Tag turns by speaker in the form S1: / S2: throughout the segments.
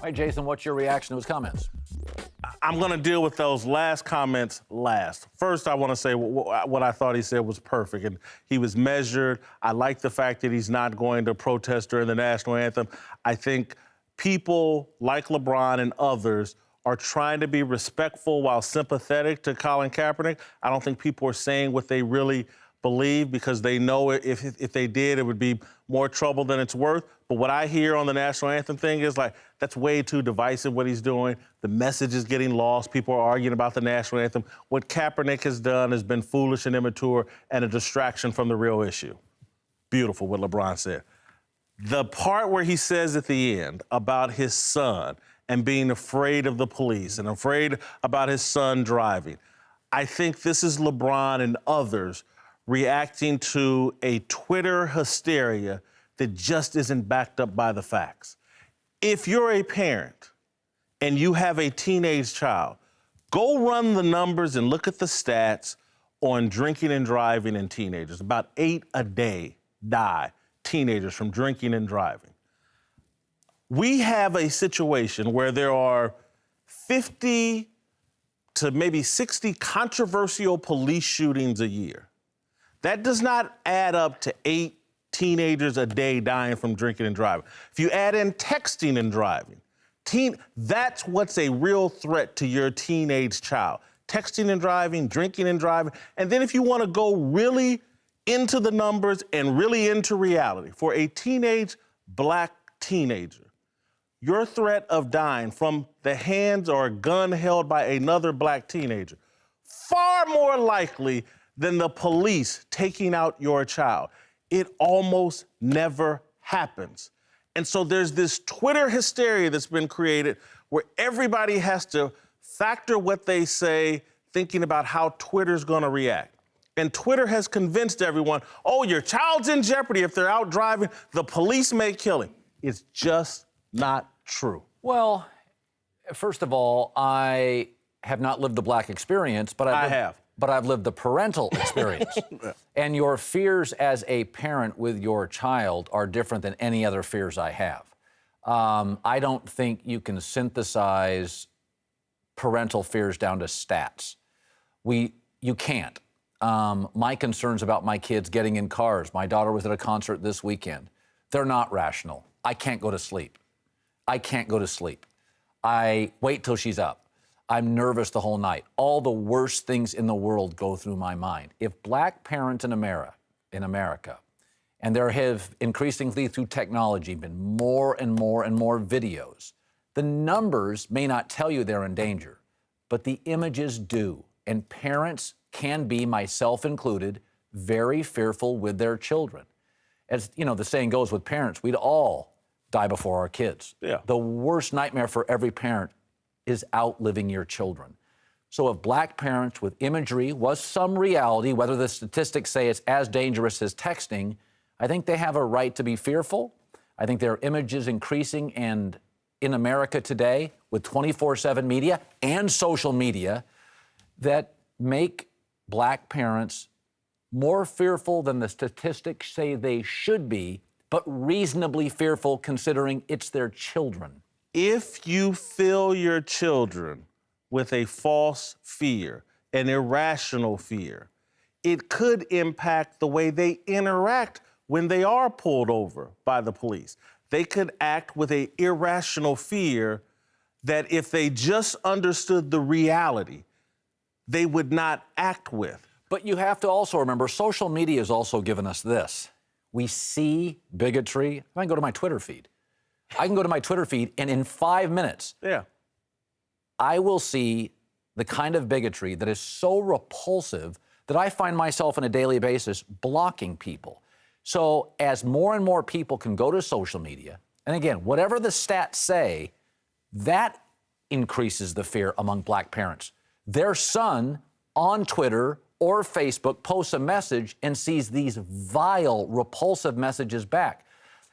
S1: Hi, Jason, what's your reaction to his comments?
S2: I'm going to deal with those last comments last. First, I want to say what I thought he said was perfect, and he was measured. I like the fact that he's not going to protest during the national anthem. I think people like LeBron and others are trying to be respectful while sympathetic to Colin Kaepernick. I don't think people are saying what they really believe because they know if they did, it would be more trouble than it's worth. But what I hear on the national anthem thing is like, that's way too divisive what he's doing. The message is getting lost. People are arguing about the national anthem. What Kaepernick has done has been foolish and immature and a distraction from the real issue. Beautiful what LeBron said. The part where he says at the end about his son and being afraid of the police and afraid about his son driving, I think this is LeBron and others reacting to a Twitter hysteria that just isn't backed up by the facts. If you're a parent and you have a teenage child, go run the numbers and look at the stats on drinking and driving in teenagers. About 8 a day die, teenagers, from drinking and driving. We have a situation where there are 50 to maybe 60 controversial police shootings a year. That does not add up to 8 teenagers a day dying from drinking and driving. If you add in texting and driving, that's what's a real threat to your teenage child. Texting and driving, drinking and driving. And then if you want to go really into the numbers and really into reality, for a teenage black teenager, your threat of dying from the hands or a gun held by another black teenager, far more likely than the police taking out your child. It almost never happens. And so there's this Twitter hysteria that's been created where everybody has to factor what they say, thinking about how Twitter's gonna react. And Twitter has convinced everyone, oh, your child's in jeopardy if they're out driving, the police may kill him. It's just not true.
S1: Well, first of all, I have not lived the black experience, but I've lived the parental experience. And your fears as a parent with your child are different than any other fears I have. I don't think you can synthesize parental fears down to stats. You can't. My concerns about my kids getting in cars. My daughter was at a concert this weekend. They're not rational. I can't go to sleep. I can't go to sleep. I wait till she's up. I'm nervous the whole night. All the worst things in the world go through my mind. If black parents in America, and there have increasingly through technology been more and more and more videos, the numbers may not tell you they're in danger, but the images do. And parents can be, myself included, very fearful with their children. As you know, the saying goes with parents, we'd all die before our kids.
S2: Yeah.
S1: The worst nightmare for every parent is outliving your children. So if black parents with imagery was some reality, whether the statistics say it's as dangerous as texting, I think they have a right to be fearful. I think there are images increasing and in America today with 24/7 media and social media that make black parents more fearful than the statistics say they should be, but reasonably fearful considering it's their children.
S2: If you fill your children with a false fear, an irrational fear, it could impact the way they interact when they are pulled over by the police. They could act with an irrational fear that if they just understood the reality, they would not act with.
S1: But you have to also remember, social media has also given us this. We see bigotry. I can go to my Twitter feed. And in 5 minutes, I will see the kind of bigotry that is so repulsive that I find myself on a daily basis blocking people. So as more and more people can go to social media, and again, whatever the stats say, that increases the fear among black parents. Their son on Twitter or Facebook posts a message and sees these vile, repulsive messages back.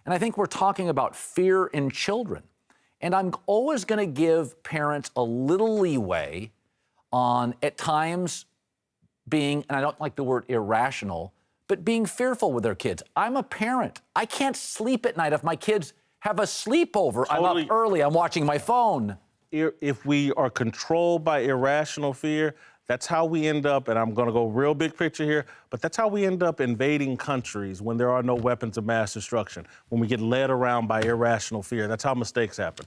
S1: And I think we're talking about fear in children. And I'm always going to give parents a little leeway on, at times, being, and I don't like the word irrational, but being fearful with their kids. I'm a parent. I can't sleep at night if my kids have a sleepover. I'm up early. I'm watching my phone.
S2: If we are controlled by irrational fear, that's how we end up, and I'm going to go real big picture here, but that's how we end up invading countries when there are no weapons of mass destruction, when we get led around by irrational fear. That's how mistakes happen.